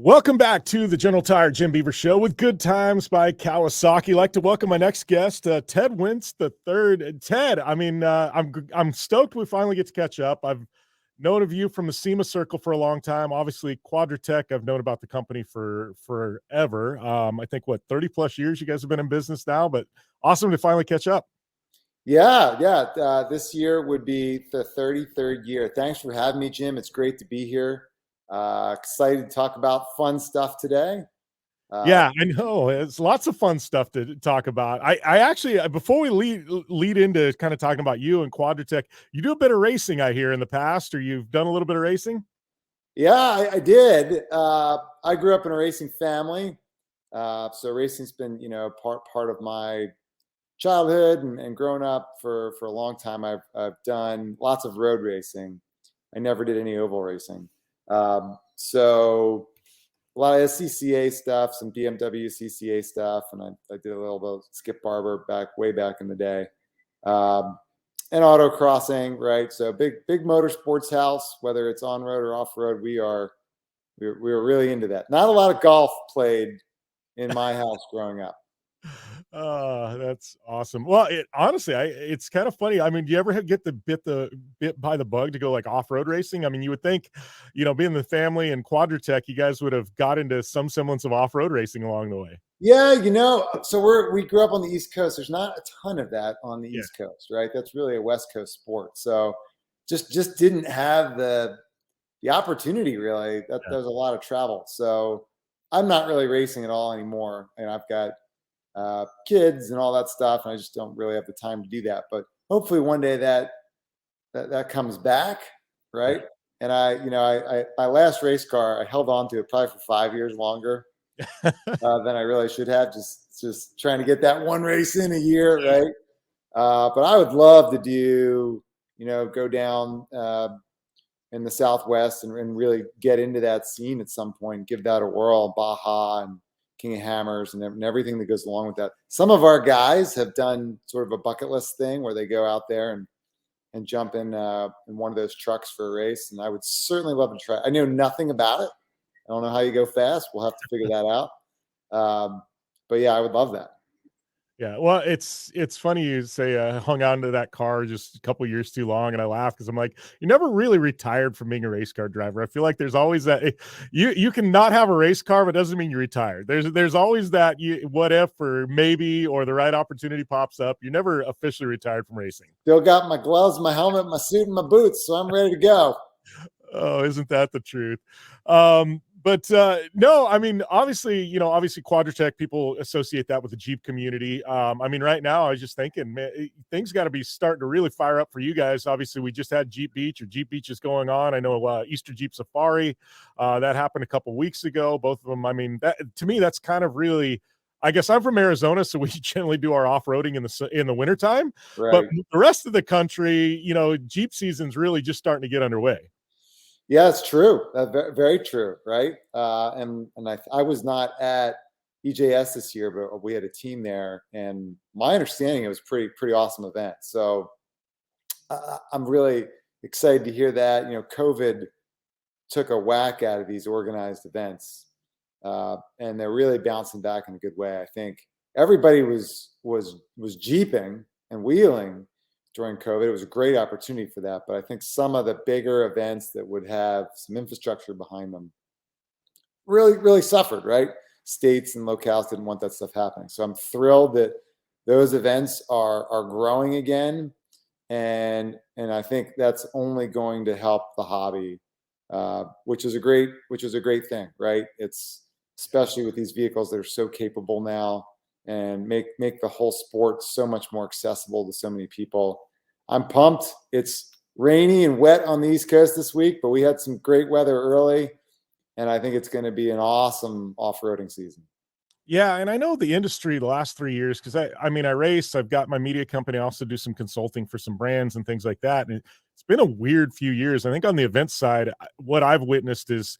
Welcome back to the General Tire Jim Beaver Show with Good Times by Kawasaki. I'd like to welcome my next guest, Ted Wentz the third. Ted, I'm stoked we finally get to catch up. I've known of you from the SEMA circle for a long time. Obviously, Quadratec, I've known about the company for forever. I think 30 plus years you guys have been in business now, but awesome to finally catch up. Yeah. This year would be the 33rd year. Thanks for having me, Jim. It's great to be here. Excited to talk about fun stuff today. Yeah, I know. It's lots of fun stuff to talk about. I actually, before we lead into kind of talking about you and Quadratec, you do a bit of racing, I hear, in the past, or you've done a little bit of racing? Yeah, I did. I grew up in a racing family. So racing's been, part of my childhood and growing up for a long time. I've done lots of road racing. I never did any oval racing. So a lot of SCCA stuff, some BMW CCA stuff, and I did a little bit of Skip Barber way back in the day, and autocrossing, right? So big motorsports house, whether it's on road or off road, we're really into that. Not a lot of golf played in my house growing up. That's awesome. Well, honestly, it's kind of funny. I mean, do you ever get the bit by the bug to go like off-road racing? I mean, you would think, being the family and Quadratec, you guys would have got into some semblance of off-road racing along the way. Yeah, so we grew up on the East Coast. There's not a ton of that on the East Coast, right? That's really a West Coast sport. So just didn't have the opportunity really. There's a lot of travel. So I'm not really racing at all anymore. And I've got kids and all that stuff, and I just don't really have the time to do that. But hopefully one day that comes back, right? And my last race car, I held on to it probably for 5 years longer than I really should have. Just trying to get that one race in a year, right? But I would love to do, go down in the Southwest and really get into that scene at some point, give that a whirl, Baja and King of Hammers and everything that goes along with that. Some of our guys have done sort of a bucket list thing where they go out there and jump in one of those trucks for a race. And I would certainly love to try. I know nothing about it. I don't know how you go fast. We'll have to figure that out. But yeah, I would love that. Yeah, well, it's funny you say hung on to that car just a couple years too long, and I laugh because I'm like, you never really retired from being a race car driver. I feel like there's always that you can not have a race car, but it doesn't mean you're retired. There's always that what if or maybe or the right opportunity pops up. You're never officially retired from racing. Still got my gloves, my helmet, my suit, and my boots, so I'm ready to go. Oh, isn't that the truth? But no, I mean, obviously Quadratec, people associate that with the Jeep community. I mean, right now I was just thinking, man, things got to be starting to really fire up for you guys. Obviously, we just had Jeep Beach is going on. I know Easter Jeep Safari, that happened a couple weeks ago. Both of them. I mean, to me, that's kind of really, I guess I'm from Arizona, so we generally do our off-roading in the wintertime. Right. But the rest of the country, Jeep season's really just starting to get underway. Yeah, it's true. Very true, right? And I was not at EJS this year, but we had a team there, and my understanding it was pretty awesome event. So I'm really excited to hear that. COVID took a whack out of these organized events, and they're really bouncing back in a good way. I think everybody was jeeping and wheeling during COVID. It was a great opportunity for that. But I think some of the bigger events that would have some infrastructure behind them really suffered, right? States and locales didn't want that stuff happening. So I'm thrilled that those events are growing again. And I think that's only going to help the hobby, which is a great thing, right? It's especially with these vehicles that are so capable now and make the whole sport so much more accessible to so many people. I'm pumped. It's rainy and wet on the East Coast this week, but we had some great weather early, and I think it's going to be an awesome off-roading season. Yeah, and I know the industry the last 3 years, because I race. I've got my media company. I also do some consulting for some brands and things like that. And it's been a weird few years. I think on the event side, what I've witnessed is,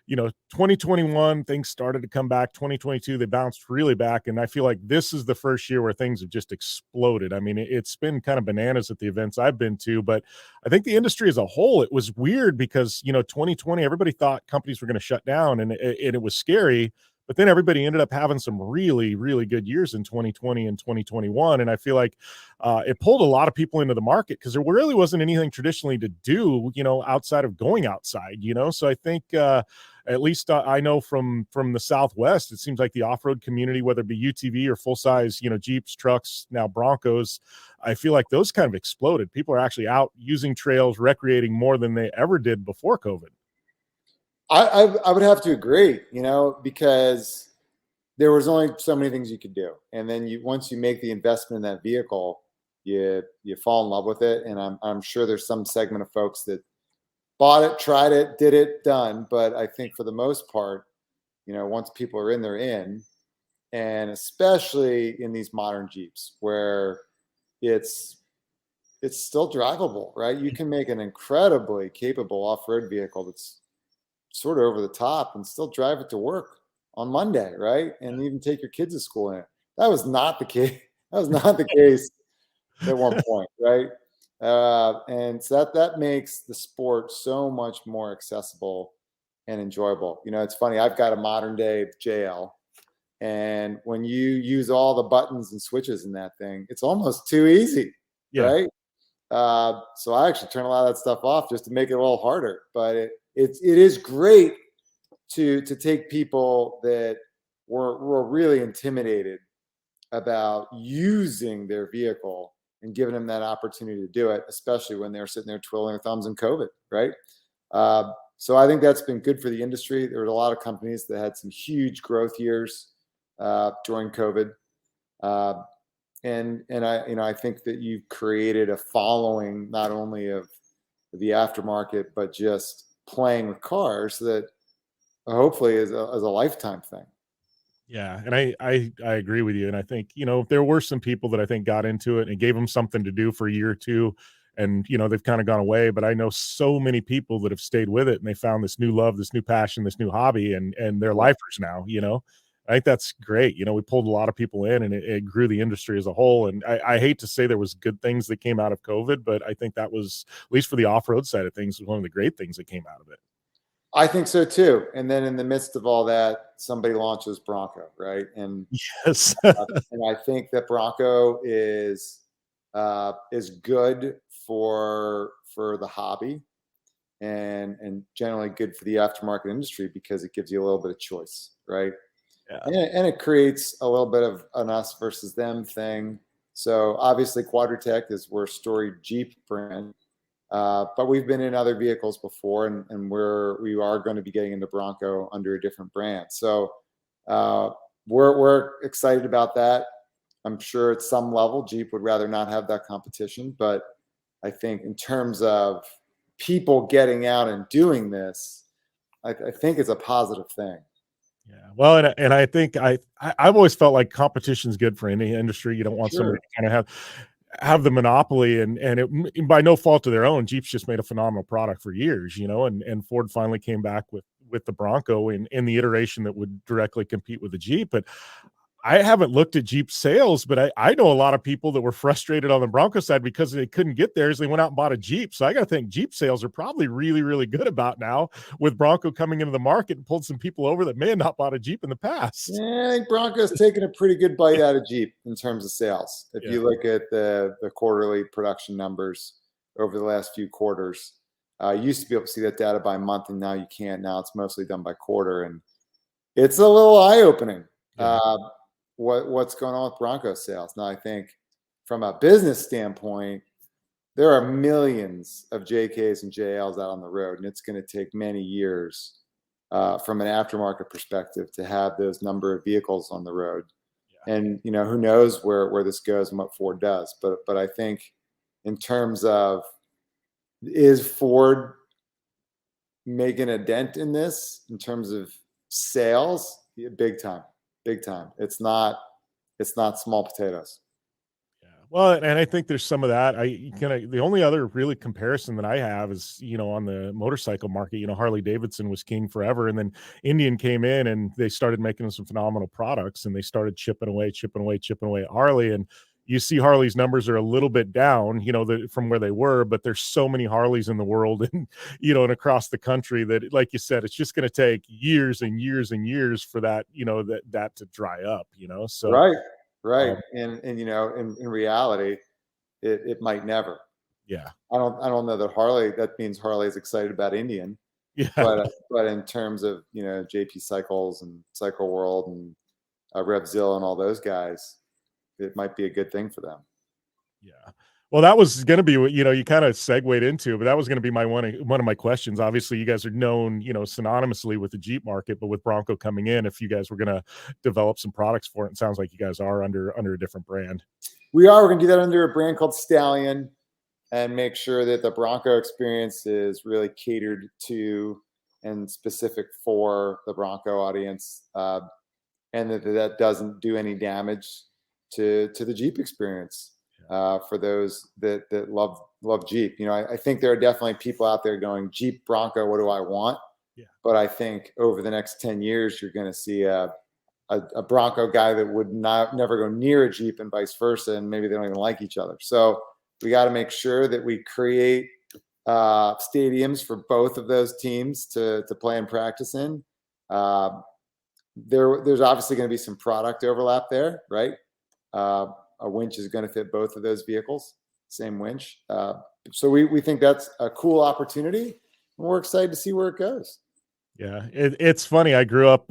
2021 things started to come back. 2022 they bounced really back, and I feel like this is the first year where things have just exploded. I mean, it's been kind of bananas at the events I've been to, but I think the industry as a whole, it was weird because 2020 everybody thought companies were going to shut down, and it was scary. But then everybody ended up having some really, really good years in 2020 and 2021. And I feel like it pulled a lot of people into the market because there really wasn't anything traditionally to do, outside of going outside. So I think at least I know from the Southwest, it seems like the off-road community, whether it be UTV or full-size, Jeeps, trucks, now Broncos, I feel like those kind of exploded. People are actually out using trails, recreating more than they ever did before COVID. I would have to agree, because there was only so many things you could do, and then once you make the investment in that vehicle, you fall in love with it. And I'm sure there's some segment of folks that bought it, tried it, did it, done. But I think for the most part, once people are in, they're in, and especially in these modern Jeeps where it's still drivable, right? You can make an incredibly capable off-road vehicle that's sort of over the top and still drive it to work on Monday, right? And even take your kids to school in it. That was not the case. That was not the case at one point, right? And so that makes the sport so much more accessible and enjoyable. It's funny. I've got a modern day JL, and when you use all the buttons and switches in that thing, it's almost too easy, Yeah. right? So I actually turn a lot of that stuff off just to make it a little harder. But it is great to take people that were really intimidated about using their vehicle and giving them that opportunity to do it, especially when they're sitting there twiddling their thumbs in COVID, right? So I think that's been good for the industry. There were a lot of companies that had some huge growth years during COVID. And I think that you've created a following not only of the aftermarket, but just playing with cars that hopefully is a lifetime thing. Yeah, and I agree with you, and I think, there were some people that I think got into it and gave them something to do for a year or 2, and, they've kinda gone away, but I know so many people that have stayed with it, and they found this new love, this new passion, this new hobby, and they're lifers now. I think that's great. We pulled a lot of people in, and it grew the industry as a whole, and I hate to say there was good things that came out of COVID, but I think that was, at least for the off-road side of things, was one of the great things that came out of it. I think so too. And then in the midst of all that, somebody launches Bronco, right? And Yes. and I think that Bronco is good for the hobby, and generally good for the aftermarket industry because it gives you a little bit of choice, right? Yeah. And it creates a little bit of an us versus them thing. So obviously Quadratec is we're a storied Jeep brand, but we've been in other vehicles before, and we are going to be getting into Bronco under a different brand. So we're excited about that. I'm sure at some level Jeep would rather not have that competition, but I think in terms of people getting out and doing this, I think it's a positive thing. Yeah. Well, and I think I've always felt like competition's good for any industry. You don't want somebody Sure. to kind of have the monopoly, and by no fault of their own, Jeep's just made a phenomenal product for years, and Ford finally came back with the Bronco in the iteration that would directly compete with the Jeep. But I haven't looked at Jeep sales, but I know a lot of people that were frustrated on the Bronco side because they couldn't get theirs. They went out and bought a Jeep. So I got to think Jeep sales are probably really, really good about now with Bronco coming into the market and pulled some people over that may have not bought a Jeep in the past. Yeah, I think Bronco's taken a pretty good bite out of Jeep in terms of sales. If you look at the quarterly production numbers over the last few quarters, you used to be able to see that data by month, and now you can't. Now it's mostly done by quarter, and it's a little eye-opening. Yeah. What's going on with Bronco sales. Now, I think from a business standpoint, there are millions of JKs and JLs out on the road, and it's going to take many years from an aftermarket perspective to have those number of vehicles on the road. Yeah. And, who knows where this goes and what Ford does. But I think in terms of, is Ford making a dent in this in terms of sales? Yeah, big time. Big time. It's not small potatoes. Yeah. Well, and I think there's some of that. I kind of the only other really comparison that I have is, on the motorcycle market, Harley Davidson was king forever. And then Indian came in and they started making some phenomenal products and they started chipping away, chipping away, chipping away at Harley. And you see Harley's numbers are a little bit down, from where they were, but there's so many Harleys in the world and, and across the country that, like you said, it's just going to take years and years and years for that, that to dry up, so. Right. Right. Um, And in reality, it might never. yeah. I don't know that that means Harley is excited about Indian, Yeah. but in terms of, JP Cycles and Cycle World and Revzilla and all those guys, it might be a good thing for them. Yeah. Well, that was going to be what, you kind of segued into, but that was going to be one of my questions. Obviously, you guys are known, synonymously with the Jeep market, but with Bronco coming in, if you guys were going to develop some products for it, it sounds like you guys are under a different brand. We're going to do that under a brand called Stallion and make sure that the Bronco experience is really catered to and specific for the Bronco audience, and that doesn't do any damage to the Jeep experience. For those that love Jeep. I think there are definitely people out there going, Jeep, Bronco, what do I want? Yeah. But I think over the next 10 years, you're going to see a Bronco guy that would never go near a Jeep and vice versa, and maybe they don't even like each other. So we got to make sure that we create stadiums for both of those teams to play and practice in. There's obviously going to be some product overlap there, right? A winch is going to fit both of those vehicles, same winch. So we think that's a cool opportunity, and we're excited to see where it goes. Yeah, it's funny. I grew up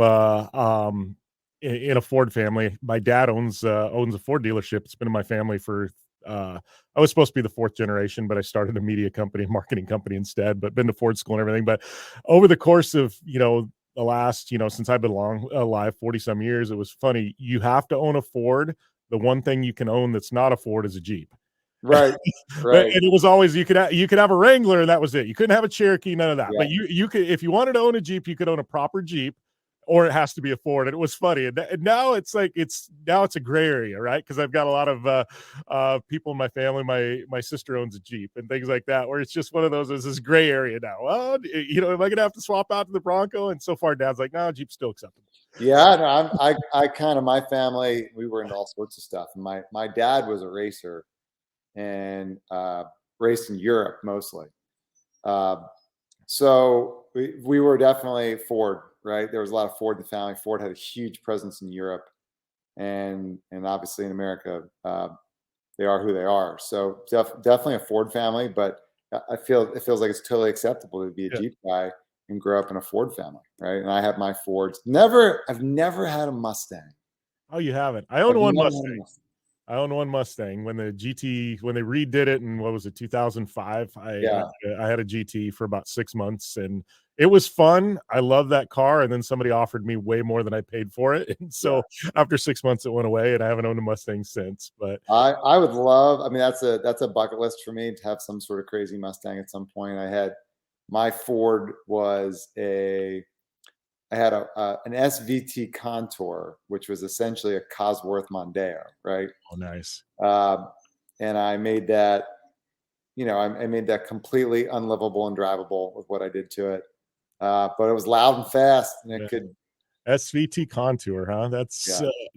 in a Ford family. My dad owns a Ford dealership. It's been in my family for I was supposed to be the fourth generation, but I started a media company, marketing company instead, but been to Ford school and everything. But over the course of, the last, since I've been alive 40 some years, it was funny. You have to own a Ford. The one thing you can own that's not a Ford is a Jeep. Right. Right. And it was always, you could have a Wrangler and that was it. You couldn't have a Cherokee, none of that. Yeah. But you could, if you wanted to own a Jeep, you could own a proper Jeep, or it has to be a Ford. And it was funny. And now it's like, it's a gray area, right? Because I've got a lot of people in my family. My sister owns a Jeep and things like that, where it's just one of those, is this gray area now. Well, am I gonna have to swap out to the Bronco? And so far, Dad's like, no, Jeep's still acceptable. Yeah, no, I kind of, my family, we were into all sorts of stuff. And my dad was a racer and raced in Europe mostly. So we were definitely Ford, right? There was a lot of Ford in the family. Ford had a huge presence in Europe, and obviously in America, they are who they are. So definitely a Ford family, but it feels like it's totally acceptable to be a Jeep guy and grow up in a Ford family, right? And I have my Fords. I've never had a Mustang. Oh, you haven't? I own one Mustang. I own one Mustang when they redid it in, what was it, 2005. I had a GT for about 6 months and it was fun. I love that car. And then somebody offered me way more than I paid for it. And so after 6 months, it went away and I haven't owned a Mustang since. But I would love, I mean, that's a bucket list for me to have some sort of crazy Mustang at some point. My Ford was I had an SVT Contour, which was essentially a Cosworth Mondeo, right? Oh, nice. And I made that, I made that completely unlivable and drivable with what I did to it. But it was loud and fast, and it could. SVT Contour, huh?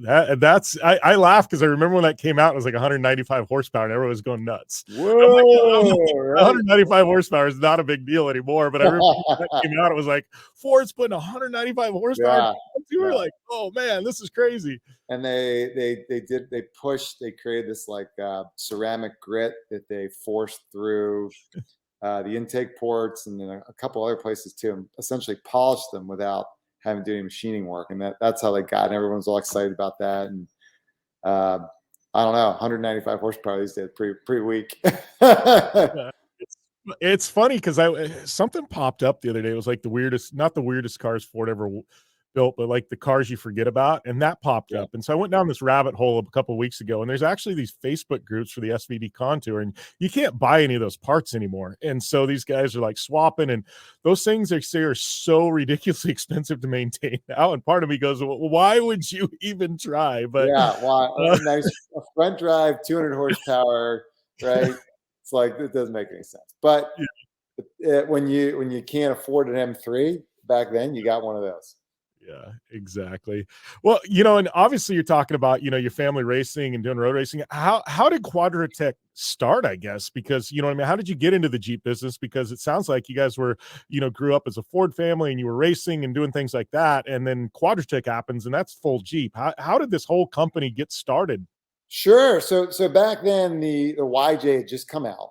I laugh because I remember when that came out, it was like 195 horsepower and everyone was going nuts. Whoa, right? 195 horsepower is not a big deal anymore, but I remember when that came out, it was like Ford's putting 195 horsepower. You were like, oh man, this is crazy. And they created this like ceramic grit that they forced through the intake ports and then a couple other places too, and essentially polished them without having to do any machining work. And that's how they got, and everyone's all excited about that. And I don't know, 195 horsepower these days, pretty weak. It's funny because something popped up the other day. It was like not the weirdest cars Ford ever built, but like the cars you forget about, and that popped Yeah. up. And so I went down this rabbit hole a couple of weeks ago, and there's actually these Facebook groups for the SVD Contour, and you can't buy any of those parts anymore. And so these guys are like swapping, and those things they say are so ridiculously expensive to maintain now. And part of me goes, well, why would you even try? But Yeah, why a nice a front drive, 200 horsepower, right? It's like it doesn't make any sense. But when you can't afford an M3 back then, you got one of those. yeah, exactly. Well, and obviously you're talking about, your family racing and doing road racing. How did Quadratec start, I guess? Because, what I mean, how did you get into the Jeep business? Because it sounds like you guys were, grew up as a Ford family and you were racing and doing things like that. And then Quadratec happens and that's full Jeep. How did this whole company get started? Sure. So back then the YJ had just come out.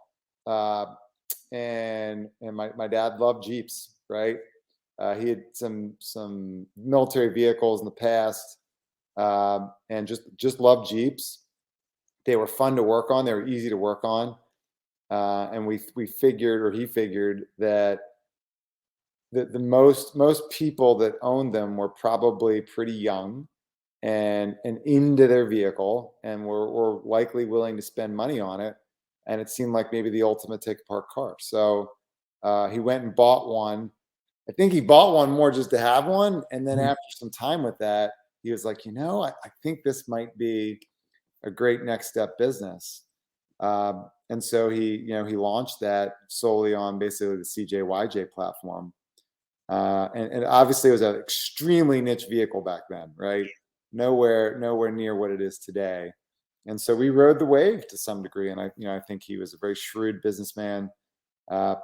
And my dad loved Jeeps, right? He had some military vehicles in the past, and just loved Jeeps. They were fun to work on. They were easy to work on, and we figured, or he figured, that the most people that owned them were probably pretty young and into their vehicle, and were likely willing to spend money on it. And it seemed like maybe the ultimate take apart car. So he went and bought one. I think he bought one more just to have one. And then Mhm. after some time with that, he was like, I think this might be a great next step business. And so he launched that solely on basically the CJYJ platform. And obviously it was an extremely niche vehicle back then, right? Nowhere near what it is today. And so we rode the wave to some degree. And I think he was a very shrewd businessman,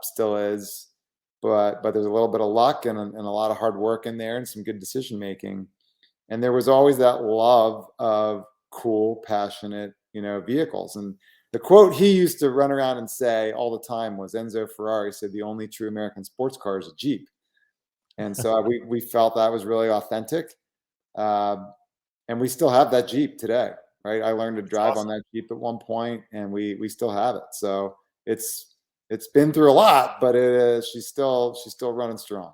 still is, but there's a little bit of luck and a lot of hard work in there and some good decision making. And there was always that love of cool, passionate, vehicles. And the quote he used to run around and say all the time was Enzo Ferrari said, "The only true American sports car is a Jeep." And so we felt that was really authentic. Um, and we still have that Jeep today, right? I learned to That's drive on awesome. that Jeep at one point, and we still have it. So it's been through a lot, but it is she's still running strong.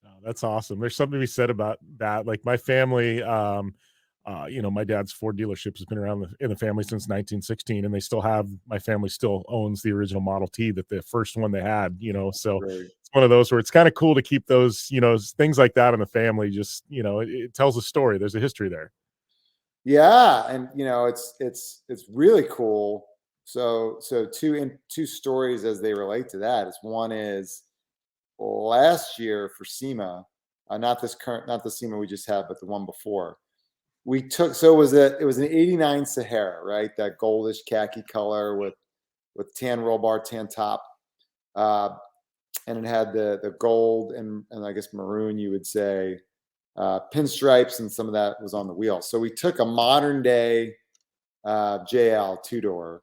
Oh, that's awesome. There's something to be said about that. Like my family, my dad's Ford dealership has been around in the family since 1916, and they still have. My family still owns the original Model T, that the first one they had. So Right. it's one of those where it's kind of cool to keep those, things like that in the family. Just it tells a story. There's a history there. Yeah, and it's really cool. So two stories as they relate to that is, one is last year for SEMA, not the SEMA we just had, but the one before. We took so it was an 89 Sahara, right? That goldish khaki color with tan roll bar, tan top. Uh, and it had the gold and I guess maroon, you would say, pinstripes, and some of that was on the wheel. So we took a modern day JL two door,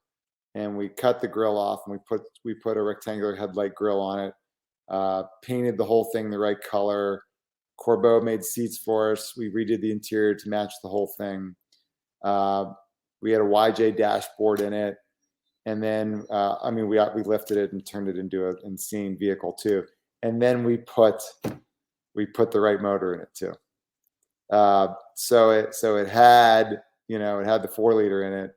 and we cut the grill off, and we put a rectangular headlight grill on it, painted the whole thing the right color. Corbeau made seats for us. We redid the interior to match the whole thing. We had a YJ dashboard in it. And then, we lifted it and turned it into an insane vehicle too. And then we put the right motor in it too. So it had the 4-liter in it,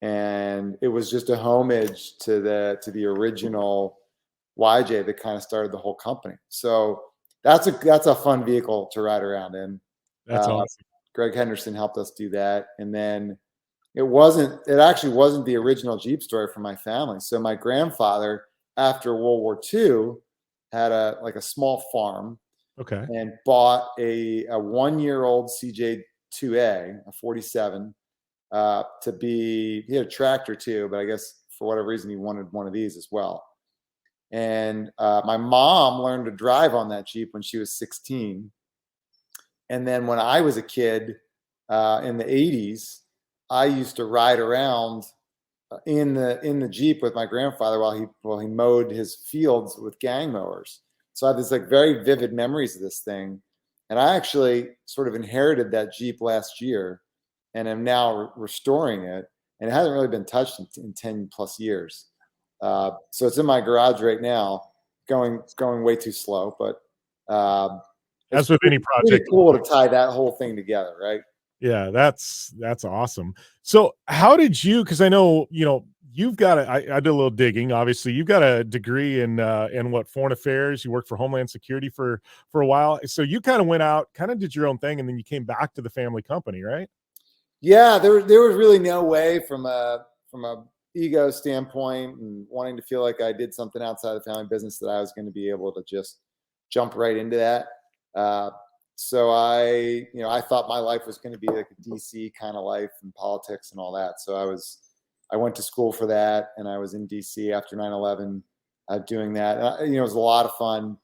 and it was just a homage to the original YJ that kind of started the whole company. So that's a fun vehicle to ride around in. That's awesome. Greg Henderson helped us do that, and then it actually wasn't the original Jeep story for my family. So my grandfather, after World War II, had a small farm Okay. and bought a 1-year-old CJ2A, a 47, he had a tractor too, but I guess for whatever reason he wanted one of these as well. And my mom learned to drive on that Jeep when she was 16. And then when I was a kid, in the 80s, I used to ride around in the Jeep with my grandfather while he mowed his fields with gang mowers. So I have this very vivid memories of this thing. And I actually sort of inherited that Jeep last year and am now restoring it. And it hasn't really been touched in 10 plus years. So it's in my garage right now, going way too slow, but As with any pretty project. cool to tie that whole thing together, right? Yeah, that's awesome. So how did you, because I know, you've got I did a little digging. Obviously, you've got a degree in what, foreign affairs. You worked for Homeland Security for a while. So you kind of went out, kind of did your own thing, and then you came back to the family company, right? Yeah, there was really no way from a ego standpoint and wanting to feel like I did something outside the family business that I was going to be able to just jump right into that. Uh, so I thought my life was going to be like a DC kind of life and politics and all that. So I went to school for that, and I was in DC after 9/11, doing that. It was a lot of fun,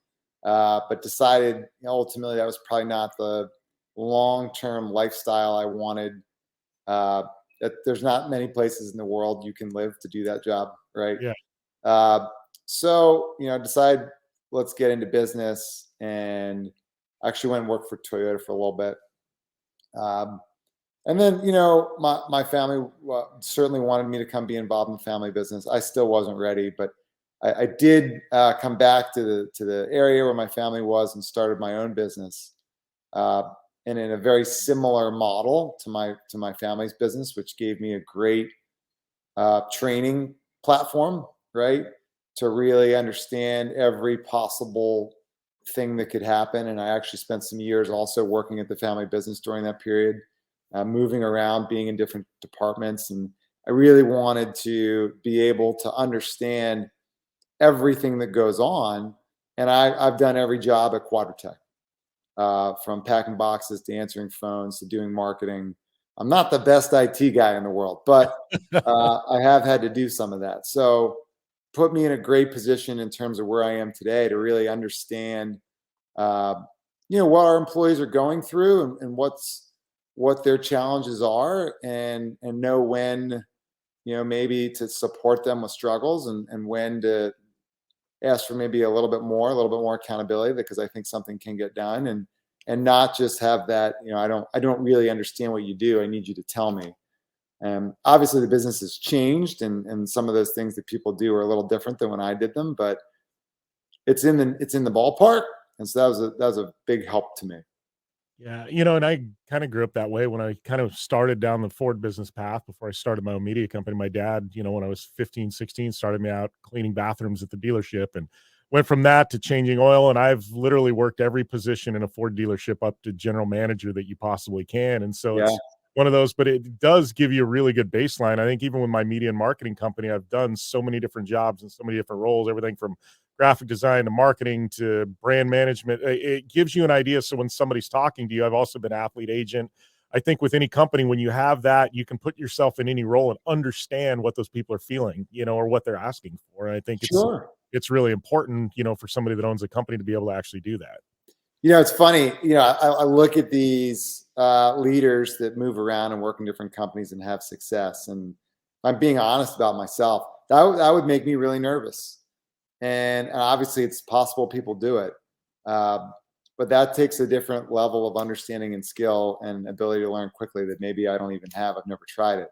but decided ultimately that was probably not the long-term lifestyle I wanted. That there's not many places in the world you can live to do that job, right? Yeah. Uh, so decide let's get into business, and actually went and worked for Toyota for a little bit. Um, and then my family certainly wanted me to come be involved in the family business. I still wasn't ready, but I did come back to the area where my family was and started my own business. Uh, and in a very similar model to my family's business, which gave me a great training platform, right, to really understand every possible thing that could happen. And I actually spent some years also working at the family business during that period, moving around, being in different departments, and I really wanted to be able to understand everything that goes on. And I've done every job at Quadratec, from packing boxes to answering phones to doing marketing. I'm not the best IT guy in the world, but I have had to do some of that. So put me in a great position in terms of where I am today to really understand, uh, what our employees are going through, and what their challenges are, and know when, maybe to support them with struggles, and when to ask for maybe a little bit more accountability, because I think something can get done, and not just have that, I don't really understand what you do. I need you to tell me. And obviously the business has changed, and some of those things that people do are a little different than when I did them, but it's in the ballpark. And so that was a big help to me. Yeah, and I kind of grew up that way when I kind of started down the Ford business path before I started my own media company. My dad, when I was 15, 16, started me out cleaning bathrooms at the dealership, and went from that to changing oil. And I've literally worked every position in a Ford dealership up to general manager that you possibly can. And so Yeah, it's one of those, but it does give you a really good baseline. I think even with my media and marketing company, I've done so many different jobs and so many different roles, everything from graphic design to marketing to brand management. It gives you an idea. So when somebody's talking to you, I've also been athlete agent. I think with any company, when you have that, you can put yourself in any role and understand what those people are feeling, or what they're asking for. And I think sure. it's really important, for somebody that owns a company to be able to actually do that. It's funny. I look at these leaders that move around and work in different companies and have success, and I'm being honest about myself. That would make me really nervous. And obviously, it's possible people do it, but that takes a different level of understanding and skill and ability to learn quickly that maybe I don't even have. I've never tried it,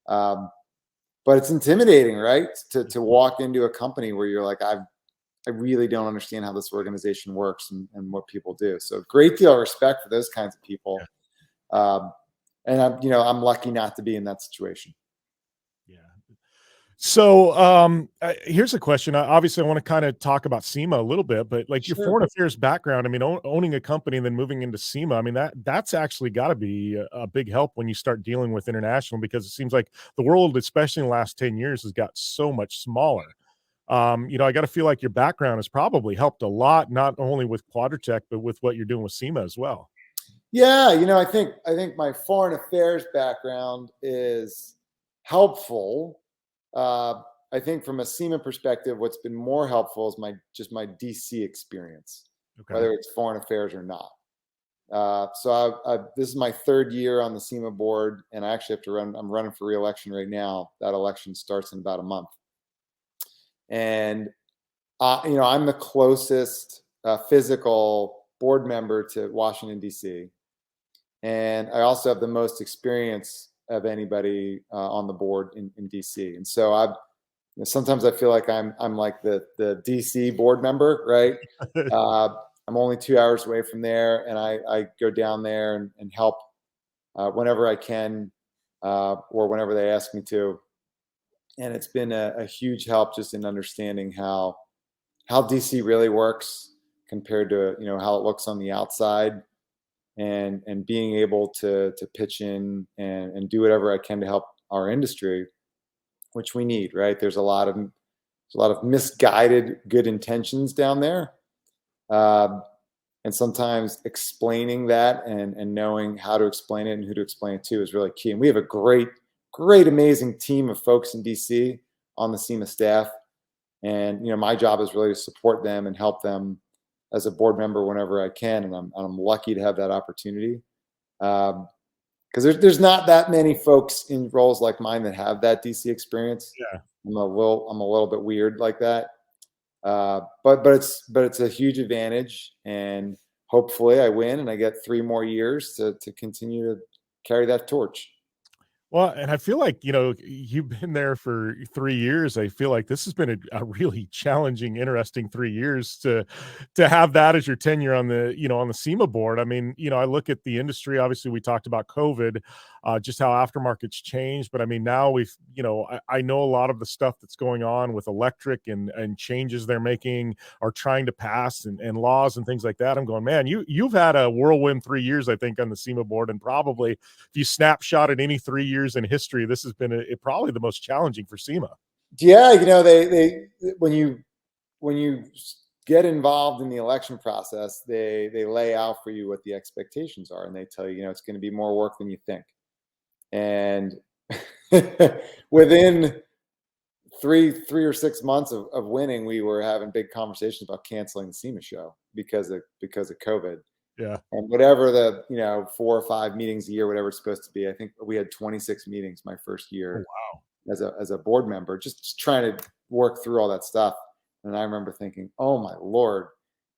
but it's intimidating, right? To walk into a company where you're like, I really don't understand how this organization works, and what people do. So great deal of respect for those kinds of people. Um, and I'm lucky not to be in that situation. Yeah. So, here's a question. Obviously, I want to kind of talk about SEMA a little bit, but like your Sure. foreign affairs background, I mean, owning a company and then moving into SEMA, I mean, that's actually got to be a big help when you start dealing with international, because it seems like the world, especially in the last 10 years, has got so much smaller. I got to feel like your background has probably helped a lot, not only with Quadratec, but with what you're doing with SEMA as well. Yeah, I think my foreign affairs background is helpful. Uh, I think from a SEMA perspective, what's been more helpful is my DC experience, Okay. whether it's foreign affairs or not. So this is my third year on the SEMA board, and I actually have to run. I'm running for re-election right now. That election starts in about a month, and I'm the closest physical board member to Washington D.C., and I also have the most experience of anybody on the board in DC. And so sometimes I feel like I'm like the DC board member, right? Uh, I'm only 2 hours away from there, and I go down there and help whenever I can, or whenever they ask me to. And it's been a huge help just in understanding how DC really works compared to how it looks on the outside, and being able to pitch in and do whatever I can to help our industry, which we need. Right? There's a lot of misguided good intentions down there. And sometimes explaining that and knowing how to explain it and who to explain it to is really key. And we have a great, amazing team of folks in DC on the SEMA staff. And my job is really to support them and help them as a board member whenever I can. And I'm lucky to have that opportunity, because there's not that many folks in roles like mine that have that DC experience. Yeah. I'm a little bit weird like that. But it's a huge advantage, and hopefully I win and I get 3 more years to continue to carry that torch. Well, and I feel like, you've been there for 3 years. I feel like this has been a really challenging, interesting 3 years to have that as your tenure on the SEMA board. I mean, I look at the industry. Obviously, we talked about COVID, just how aftermarket's changed. But I mean, now I know a lot of the stuff that's going on with electric and changes they're making or trying to pass and laws and things like that. I'm going, man, you've had a whirlwind 3 years, I think, on the SEMA board, and probably if you snapshot at any 3 years in history, this has been probably the most challenging for SEMA. Yeah, they when you get involved in the election process, they lay out for you what the expectations are, and they tell you, it's going to be more work than you think. And within three or 6 months of winning, we were having big conversations about canceling the SEMA show because of COVID. Yeah. And whatever the 4 or 5 meetings a year, whatever it's supposed to be, I think we had 26 meetings my first year. Oh, wow. As a board member, just trying to work through all that stuff. And I remember thinking, oh my Lord.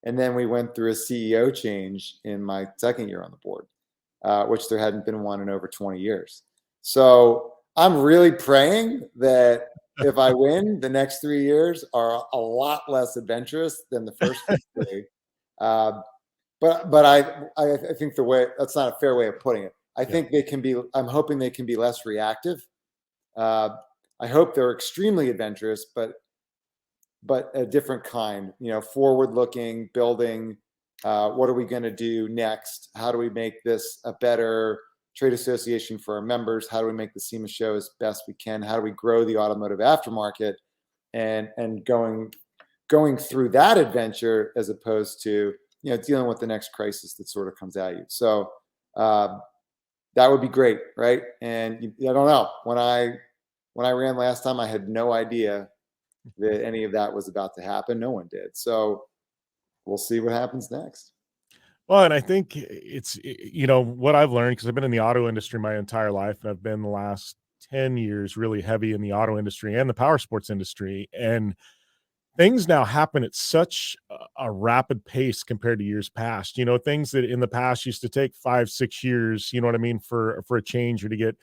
And then we went through a CEO change in my second year on the board, which there hadn't been one in over 20 years. So I'm really praying that if I win, the next 3 years are a lot less adventurous than the first 3. But I think that's not a fair way of putting it. I think I'm hoping they can be less reactive. I hope they're extremely adventurous, but a different kind, forward looking, building, what are we going to do next? How do we make this a better trade association for our members? How do we make the SEMA show as best we can? How do we grow the automotive aftermarket and going through that adventure as opposed to dealing with the next crisis that sort of comes at you. So that would be great, right? And I don't know. When I ran last time, I had no idea that any of that was about to happen. No one did. So we'll see what happens next. Well, and I think it's what I've learned, because I've been in the auto industry my entire life, and I've been the last 10 years really heavy in the auto industry and the power sports industry, and things now happen at such a rapid pace compared to years past. Things that in the past used to take 5-6 years, you know what I mean, for a change or to get,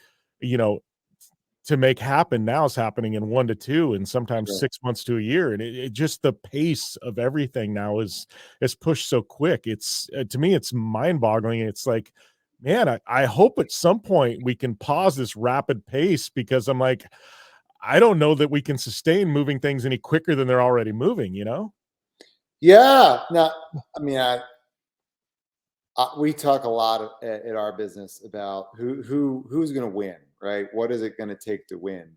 to make happen, now is happening in 1 to 2 and sometimes Sure. 6 months to a year. And it just, the pace of everything now is pushed so quick. It's to me, it's mind boggling. It's like, man, I hope at some point we can pause this rapid pace, because I'm like, I don't know that we can sustain moving things any quicker than they're already moving, Yeah. Now, I mean, we talk a lot at our business about who's going to win, right? What is it going to take to win?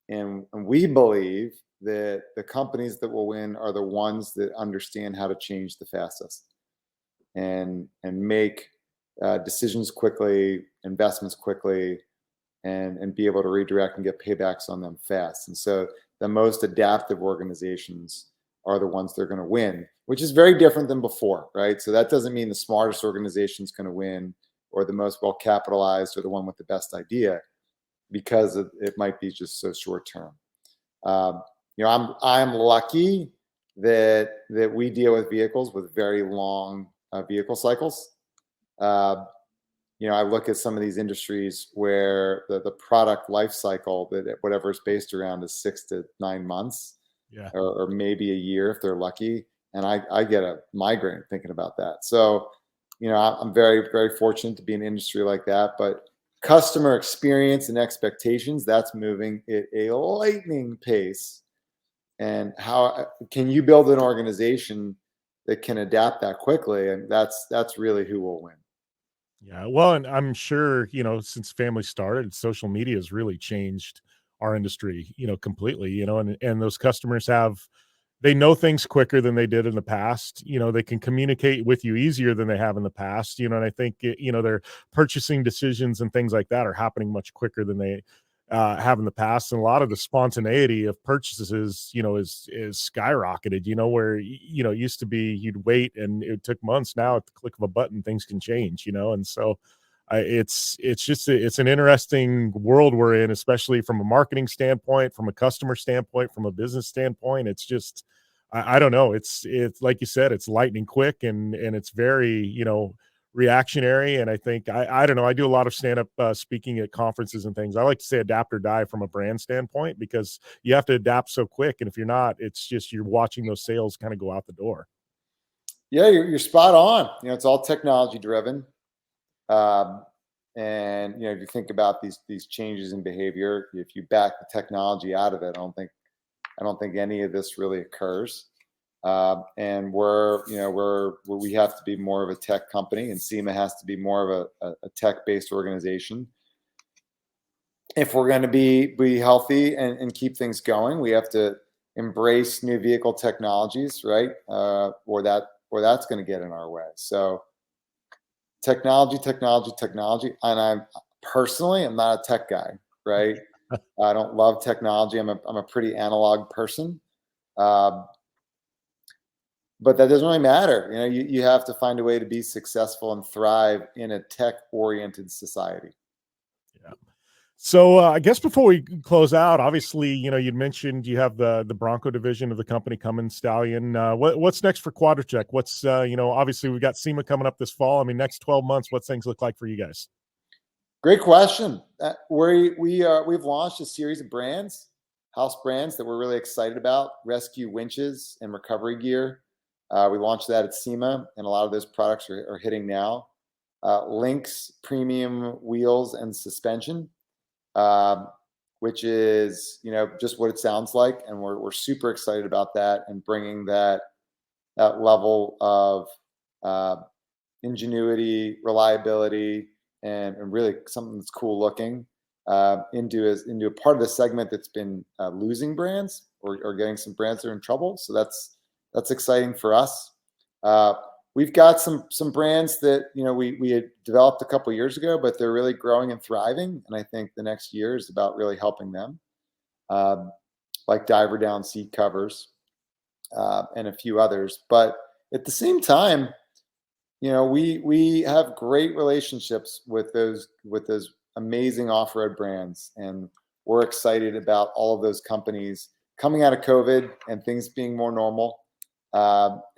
And we believe that the companies that will win are the ones that understand how to change the fastest and make decisions quickly, investments quickly, and be able to redirect and get paybacks on them fast. And so the most adaptive organizations are the ones that are going to win, which is very different than before, right? So that doesn't mean the smartest organization is going to win, or the most well capitalized, or the one with the best idea, because it might be just so short term. I'm lucky that we deal with vehicles with very long vehicle cycles. I look at some of these industries where the product life cycle, that whatever it's based around, is 6 to 9 months, Yeah. or maybe a year if they're lucky. and I get a migraine thinking about that. So, I'm very, very fortunate to be in an industry like that. But customer experience and expectations, that's moving at a lightning pace. And how can you build an organization that can adapt that quickly? And that's really who will win. Yeah, well, and I'm sure, since family started, social media has really changed our industry, completely, and those customers they know things quicker than they did in the past. They can communicate with you easier than they have in the past, and I think, their purchasing decisions and things like that are happening much quicker than they have in the past. And a lot of the spontaneity of purchases, is skyrocketed, where, it used to be you'd wait and it took months. Now at the click of a button, things can change, and so it's an interesting world we're in, especially from a marketing standpoint, from a customer standpoint, from a business standpoint. It's just, I don't know. It's like you said, it's lightning quick, and it's very, reactionary. And I think, I don't know. I do a lot of stand up speaking at conferences and things. I like to say adapt or die from a brand standpoint, because you have to adapt so quick. And if you're not, it's just, you're watching those sales kind of go out the door. Yeah, you're spot on. It's all technology driven. Um, and if you think about these changes in behavior, if you back the technology out of it, I don't think any of this really occurs. And we have to be more of a tech company, and SEMA has to be more of a tech-based organization. If we're going to be healthy and keep things going, we have to embrace new vehicle technologies, right? Or that's going to get in our way. So technology, technology, technology. And I'm not a tech guy, right? I don't love technology. I'm a pretty analog person. But that doesn't really matter. You have to find a way to be successful and thrive in a tech-oriented society. Yeah. So I guess before we close out, obviously, you'd mentioned you have the Bronco division of the company coming, Stallion. What's next for Quadratec? What's obviously we've got SEMA coming up this fall. I mean, next 12 months, what things look like for you guys? Great question. We've launched a series of brands, house brands that we're really excited about. Rescue winches and recovery gear. We launched that at SEMA, and a lot of those products are hitting now. Lynx premium wheels and suspension, which is just what it sounds like, and we're super excited about that, and bringing that level of ingenuity, reliability, and really something that's cool looking into a part of the segment that's been losing brands, or getting some brands that are in trouble. So that's exciting for us. We've got some brands that we had developed a couple of years ago, but they're really growing and thriving. And I think the next year is about really helping them, like diver down seat covers and a few others. But at the same time, we have great relationships with those amazing off-road brands, and we're excited about all of those companies coming out of COVID and things being more normal.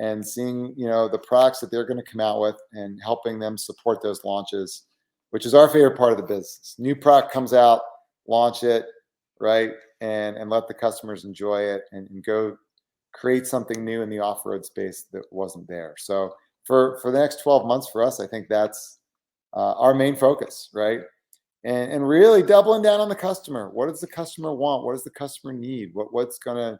And seeing the products that they're going to come out with, and helping them support those launches, which is our favorite part of the business. New product comes out, launch it, right, and let the customers enjoy it, and go create something new in the off-road space that wasn't there. So for the next 12 months for us, I think that's our main focus, right? And really doubling down on the customer. What does the customer want? What does the customer need? What's going to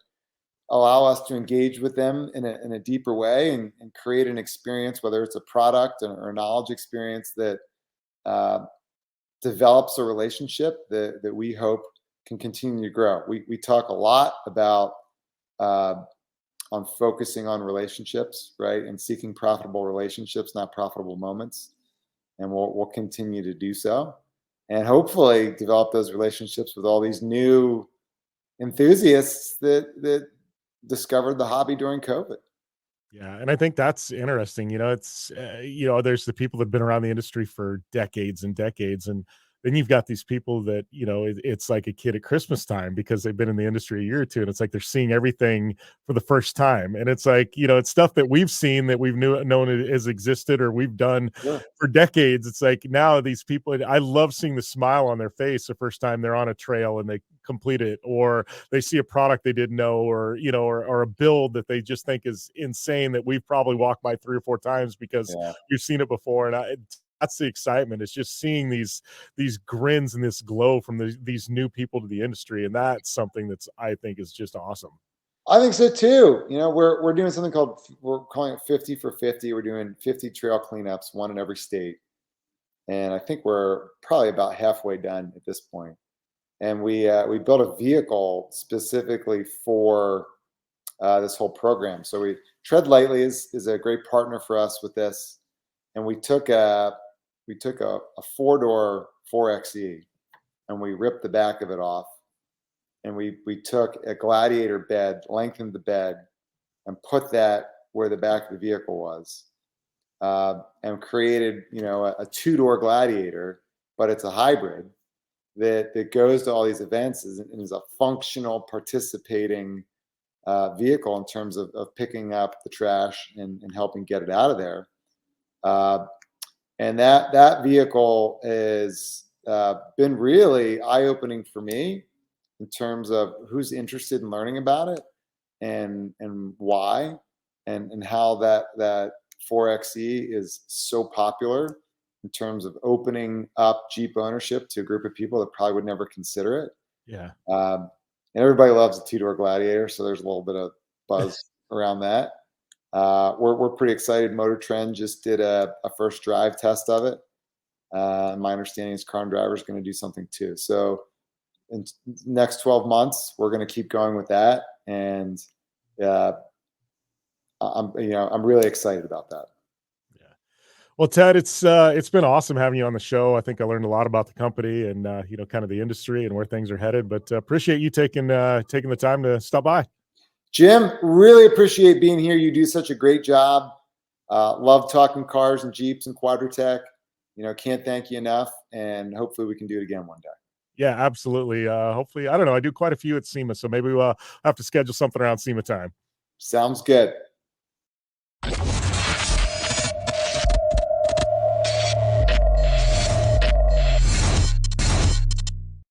allow us to engage with them in a deeper way, and create an experience, whether it's a product or a knowledge experience, that develops a relationship that we hope can continue to grow. We talk a lot about on focusing on relationships, right, and seeking profitable relationships, not profitable moments, and we'll continue to do so, and hopefully develop those relationships with all these new enthusiasts that discovered the hobby during COVID. Yeah, and I think that's interesting. It's there's the people that've been around the industry for decades and decades, and then you've got these people that, it's like a kid at Christmas time because they've been in the industry a year or two, and it's like they're seeing everything for the first time. And it's like, it's stuff that we've seen, that we've known it has existed, or we've done Sure. for decades. It's like now these people, I love seeing the smile on their face the first time they're on a trail and they complete it, or they see a product they didn't know, or or a build that they just think is insane that we've probably walked by 3 or 4 times because we've seen it before. And that's the excitement. It's just seeing these grins and this glow from these new people to the industry, and that's something that's, I think, is just awesome. I think so too. We're doing something we're calling it 50 for 50. We're doing 50 trail cleanups, one in every state, and I think we're probably about halfway done at this point. And we built a vehicle specifically for this whole program. So Tread Lightly is a great partner for us with this, and we took a 4-door 4xe and we ripped the back of it off, and we took a Gladiator bed, lengthened the bed, and put that where the back of the vehicle was, and created a 2-door Gladiator, but it's a hybrid that goes to all these events and is a functional, participating vehicle in terms of picking up the trash and helping get it out of there. And that vehicle has been really eye-opening for me in terms of who's interested in learning about it and why, and how that 4xe is so popular in terms of opening up Jeep ownership to a group of people that probably would never consider it. Yeah. And everybody loves a 2-door Gladiator, so there's a little bit of buzz around that. We're pretty excited. Motor Trend just did a first drive test of it. My understanding is Car and Driver is going to do something too. So in the next 12 months, we're going to keep going with that, and I'm really excited about that. Well, Ted, it's been awesome having you on the show. I think I learned a lot about the company and kind of the industry and where things are headed. But appreciate you taking the time to stop by. Jim, really appreciate being here. You do such a great job. Love talking cars and Jeeps and Quadratec. Can't thank you enough. And hopefully we can do it again one day. Yeah, absolutely. Hopefully, I don't know. I do quite a few at SEMA, so maybe we'll have to schedule something around SEMA time. Sounds good.